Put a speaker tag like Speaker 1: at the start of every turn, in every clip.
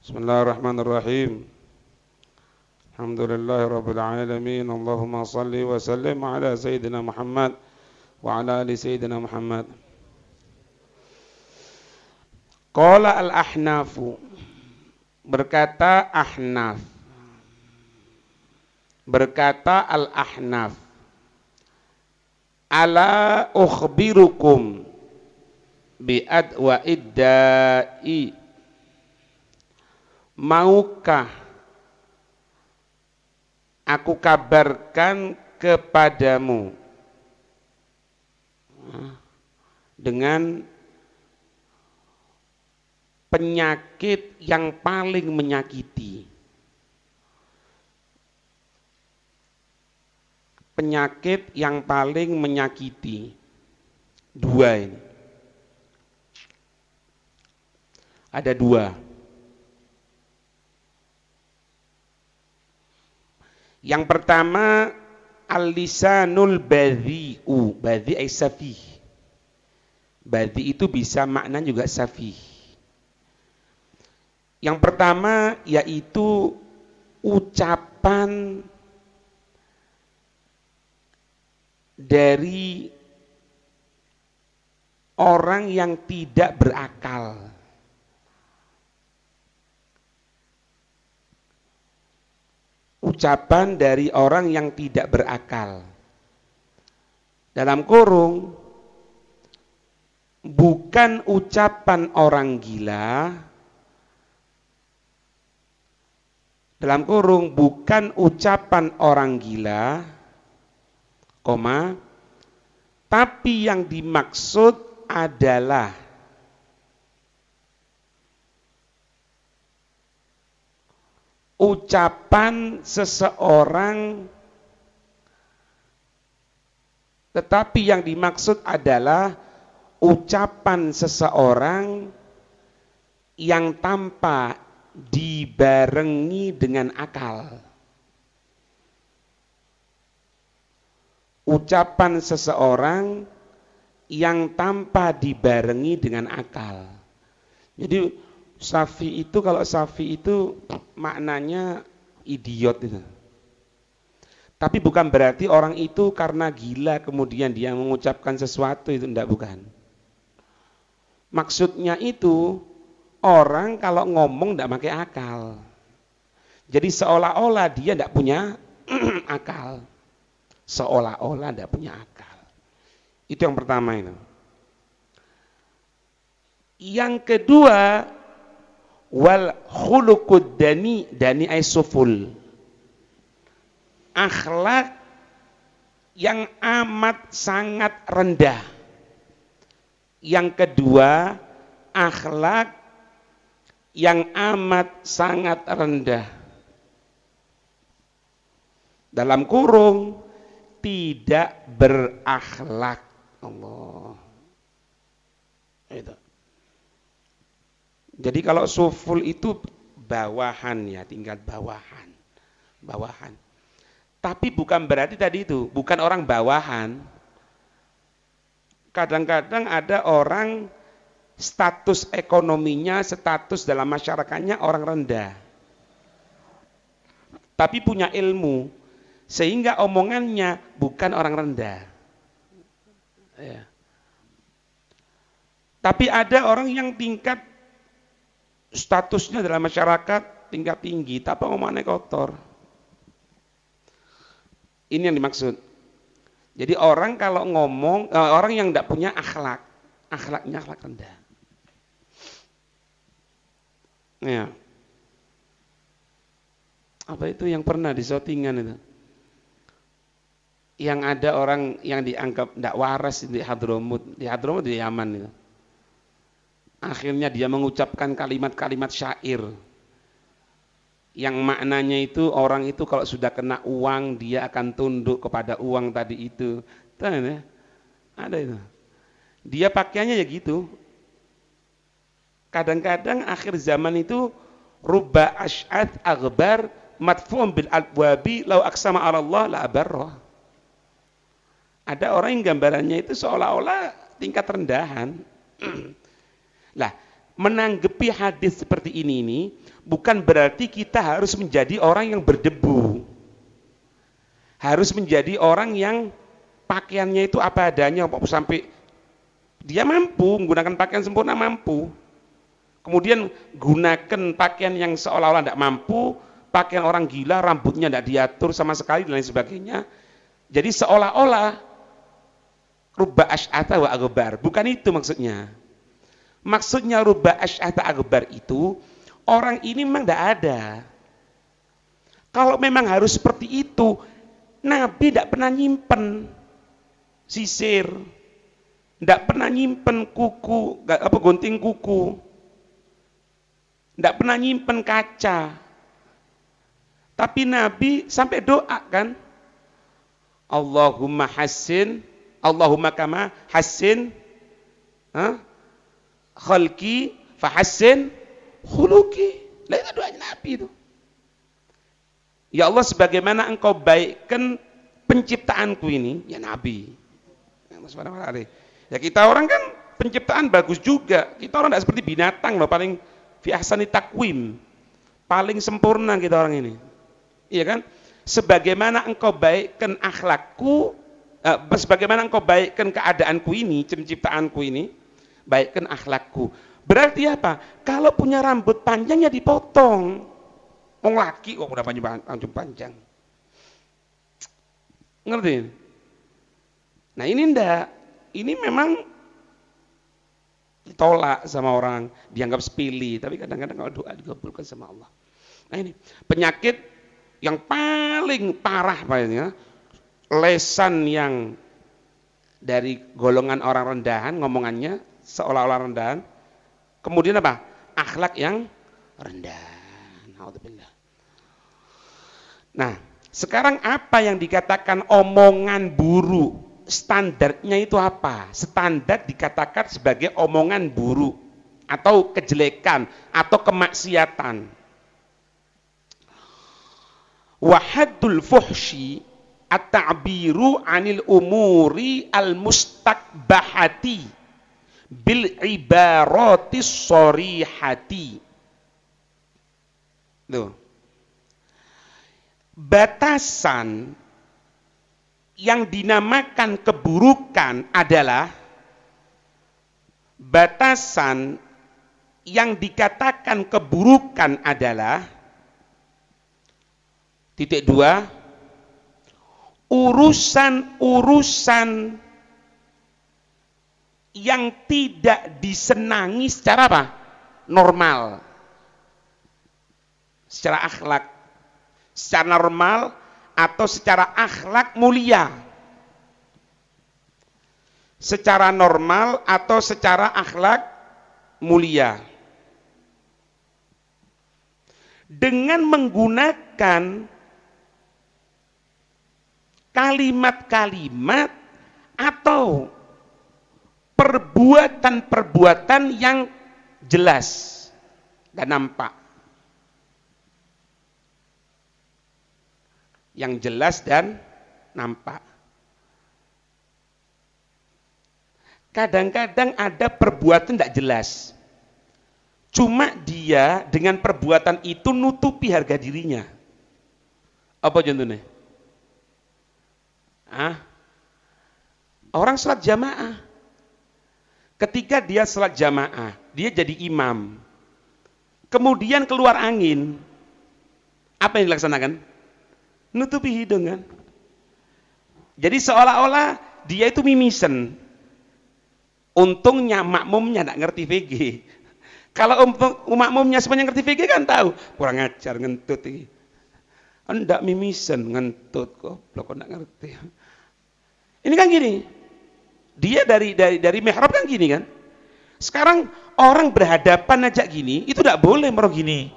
Speaker 1: Bismillahirrahmanirrahim. Alhamdulillahirabbil alamin. Allahumma shalli wa sallim ala sayyidina Muhammad wa ala ali sayyidina Muhammad. Qala al-ahnafu, berkata Ahnaf, berkata al-Ahnaf, ala ukhbirukum bi adwa'id da'i, maukah aku kabarkan kepadamu dengan penyakit yang paling menyakiti. Penyakit yang paling menyakiti. Dua ini. Ada dua. Yang pertama, al-lisanul badhi'u. Badhi' ay safih. Badhi' itu bisa makna juga safih. Yang pertama yaitu ucapan dari orang yang tidak berakal. Ucapan dari orang yang tidak berakal. Dalam kurung, bukan ucapan orang gila. Dalam kurung, bukan ucapan orang gila, koma, tapi yang dimaksud adalah ucapan seseorang, tetapi yang dimaksud adalah ucapan seseorang yang tanpa dibarengi dengan akal. Ucapan seseorang yang tanpa dibarengi dengan akal. Jadi safi itu, kalau safi itu maknanya idiot itu. Tapi bukan berarti orang itu karena gila kemudian dia mengucapkan sesuatu, itu enggak, bukan. Maksudnya itu orang kalau ngomong enggak pakai akal. Jadi seolah-olah dia enggak punya akal. Seolah-olah enggak punya akal. Itu yang pertama itu. Yang kedua, wal khuluqud dani, dani ay suful, akhlak yang amat sangat rendah. Yang kedua, akhlak yang amat sangat rendah. Dalam kurung, tidak berakhlak. Allah. Itu. Jadi kalau suful itu bawahan ya, tingkat bawahan. Bawahan. Tapi bukan berarti tadi itu, bukan orang bawahan. Kadang-kadang ada orang status ekonominya, status dalam masyarakatnya orang rendah. Tapi punya ilmu, sehingga omongannya bukan orang rendah. Ya. Tapi ada orang yang tingkat statusnya dalam masyarakat tingkat tinggi, tapi omongannya kotor. Ini yang dimaksud. Jadi orang kalau ngomong, orang yang tidak punya akhlak, akhlaknya akhlak rendah. Ya. Apa itu yang pernah di shootingan itu? Yang ada orang yang dianggap tidak waras di Hadramut di Yaman itu. Akhirnya dia mengucapkan kalimat-kalimat syair yang maknanya itu orang itu kalau sudah kena uang dia akan tunduk kepada uang tadi itu. Tahu ya? Ada itu. Dia pakaiannya ya gitu. Kadang-kadang akhir zaman itu rubba ash'ad aghbar matfum bil abwabi law aqsama 'ala Allah la abarrah. Ada orang yang gambarannya itu seolah-olah tingkat rendahan. Lah, menanggapi hadis seperti ini bukan berarti kita harus menjadi orang yang berdebu. Harus menjadi orang yang pakaiannya itu apa adanya sampai dia mampu menggunakan pakaian sempurna, mampu. Kemudian gunakan pakaian yang seolah-olah tidak mampu, pakaian orang gila, rambutnya tidak diatur sama sekali dan lain sebagainya. Jadi seolah-olah rubba asy'ata wa aghbar. Bukan itu maksudnya. Maksudnya rubba asy'ata aghbar itu orang ini memang tidak ada. Kalau memang harus seperti itu, Nabi tidak pernah nyimpen sisir, tidak pernah nyimpen kuku, gunting kuku, tidak pernah nyimpen kaca. Tapi Nabi sampai doa kan, Allahumma hassin, Allahumma kama hassin khalqi fahassin khuluqi. Lah itu doa Nabi itu. Ya Allah, sebagaimana engkau baikkan penciptaanku ini, ya Nabi. Ya kita orang kan penciptaan bagus juga. Kita orang tidak seperti binatang loh, paling fi ahsani takwim. Paling sempurna kita orang ini. Iya kan? Sebagaimana engkau baikkan akhlakku, sebagaimana engkau baikkan keadaanku ini, penciptaanku ini, baikkan akhlakku. Berarti apa? Kalau punya rambut panjang ya dipotong. Wong laki kok udah panjang. Ngerti? Nah ini ndak. Ini memang ditolak sama orang, dianggap sepili, tapi kadang-kadang kalau doa dikabulkan sama Allah. Nah ini penyakit yang paling parah paling, lesan yang dari golongan orang rendahan ngomongannya seolah-olah rendahan, kemudian apa? Akhlak yang rendah. Alhamdulillah. Nah, sekarang apa yang dikatakan omongan buruk? Standarnya itu apa? Standar dikatakan sebagai omongan buruk atau kejelekan atau kemaksiatan. Wahaddul fuhsyi at-ta'biru 'anil umuri al-mustakbahati bil ibaratis sharihati. Tuh. Batasan yang dinamakan keburukan adalah batasan yang dikatakan keburukan adalah titik dua, urusan-urusan yang tidak disenangi secara apa? Normal, secara akhlak, secara normal atau secara akhlak mulia, secara normal atau secara akhlak mulia, dengan menggunakan kalimat-kalimat atau perbuatan-perbuatan yang jelas dan nampak. Yang jelas dan nampak. Kadang-kadang ada perbuatan tidak jelas. Cuma dia dengan perbuatan itu nutupi harga dirinya. Apa contohnya? Orang sholat jamaah. Ketika dia sholat jamaah, dia jadi imam. Kemudian keluar angin. Apa yang dilaksanakan? Nutupi hidung kan. Jadi seolah-olah dia itu mimisen. Untungnya makmumnya tidak ngerti VG. Kalau makmumnya semuanya ngerti VG kan tahu. Kurang ajar ngentut ini. Enggak mimisen, ngentut kok tidak ngerti. Ini kan gini. Dia dari mihrab kan gini kan. Sekarang orang berhadapan aja gini, itu tidak boleh merok gini.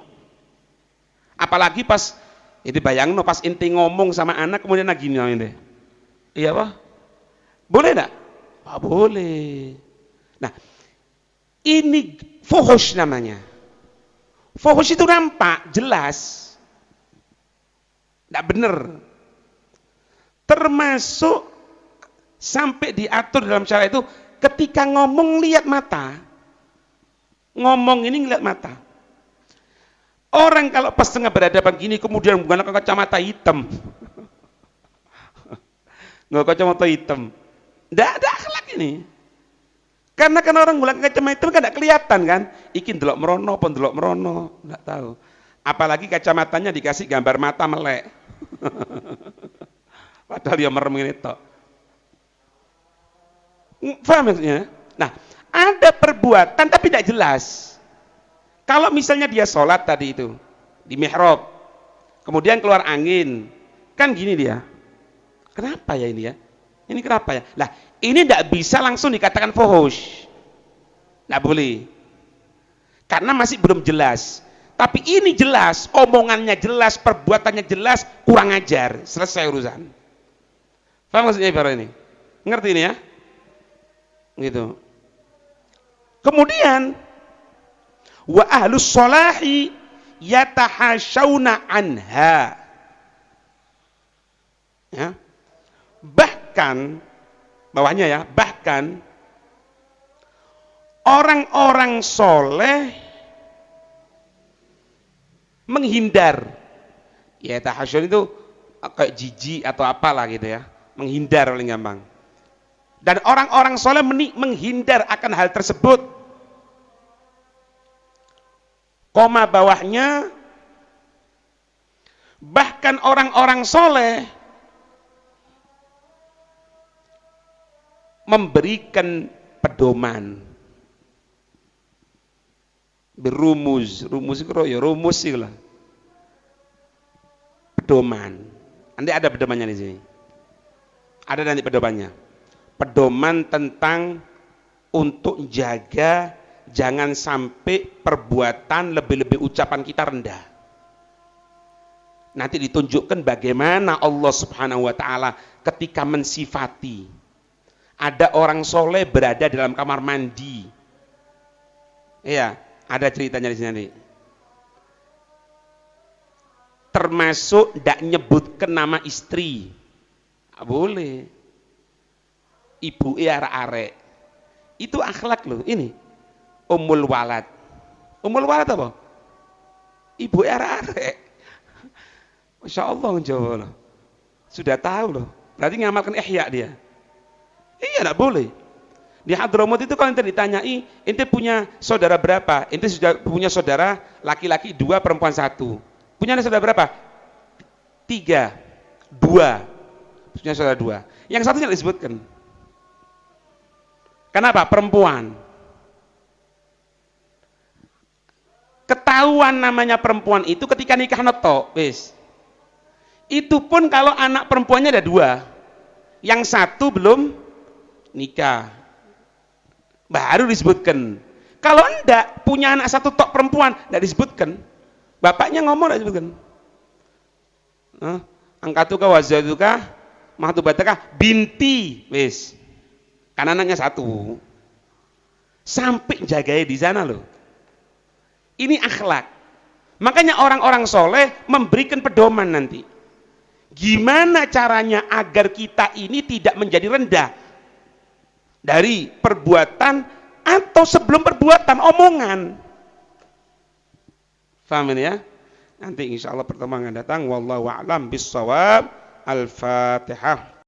Speaker 1: Apalagi pas itu bayang no pas inti ngomong sama anak kemudian lagi ini. Iya apa? Boleh enggak? Boleh. Nah, ini fuhush namanya. Fuhush itu nampak, jelas. Enggak benar. Termasuk sampai diatur dalam syariat itu ketika ngomong lihat mata. ngomong ini ngeliat mata. Orang kalau pas tengah berhadapan gini kemudian menggunakan kacamata hitam, nggak kacamata hitam, nggak ada akhlak ini. Karena kan orang menggunakan kacamata hitam kan nggak kelihatan kan, ikin delok merono, pun delok merono, nggak tahu. Apalagi kacamatanya dikasih gambar mata melek, padahal dia merem ini tok. Paham maksudnya? Nah, ada perbuatan tapi tidak jelas. Kalau misalnya dia sholat tadi itu di mihrab, kemudian keluar angin, kan gini dia. Kenapa ya ini ya? Ini kenapa ya? Lah, ini tidak bisa langsung dikatakan fuhush. Tidak boleh. Karena masih belum jelas. Tapi ini jelas, omongannya jelas, perbuatannya jelas, kurang ajar, selesai urusan. Paham maksudnya Ibarat ini? Ngerti ini ya? Gitu. Kemudian wa ahlus sholahi yatahashawna anha. Ya. Bahkan bawahnya ya, bahkan orang-orang soleh menghindar. Ya tahasyaun itu kayak jijik atau apalah gitu ya, menghindar paling gampang. Dan orang-orang soleh menghindar akan hal tersebut. Koma bawahnya, bahkan orang-orang soleh memberikan pedoman, berumus, rumus itu ya rumus sih lah, pedoman. Nanti ada pedomannya di sini, ada nanti pedomannya, pedoman tentang untuk jaga jangan sampai perbuatan lebih-lebih ucapan kita rendah. Nanti ditunjukkan bagaimana Allah Subhanahu wa taala ketika mensifati ada orang soleh berada dalam kamar mandi. Iya, ada ceritanya di sini nanti. Termasuk tidak nyebutkan nama istri. Boleh. Ibu arek-arek. Itu akhlak loh ini. Ummul walad. Ummul walad apa? Ibu arek-arek. Masya Allah menjawab loh. Sudah tahu loh. Berarti ngamalkan ihya dia. Iya, tidak boleh. Di Hadramut itu kalau ente ditanyai, ente punya saudara berapa? Ente sudah punya saudara laki-laki 2, perempuan 1. Punya saudara berapa? 3, 2. Punya saudara 2. Yang satunya disebutkan. Kenapa? Perempuan. Ketahuan namanya perempuan itu ketika nikah neto, wis. Itu pun kalau anak perempuannya ada 2, yang 1 belum nikah, baru disebutkan. Kalau enggak punya anak 1 tok perempuan, enggak disebutkan. Bapaknya ngomong enggak disebutkan. Angkatuka wazaduka mahtubataka binti, wis. Kan anaknya 1. Sampai jagai di sana loh. Ini akhlak. Makanya orang-orang soleh memberikan pedoman nanti. Gimana caranya agar kita ini tidak menjadi rendah dari perbuatan atau sebelum perbuatan, omongan. Faham ini ya? Nanti insya Allah pertemuan akan datang. Wallahu a'lam bissawab. Al-Fatihah.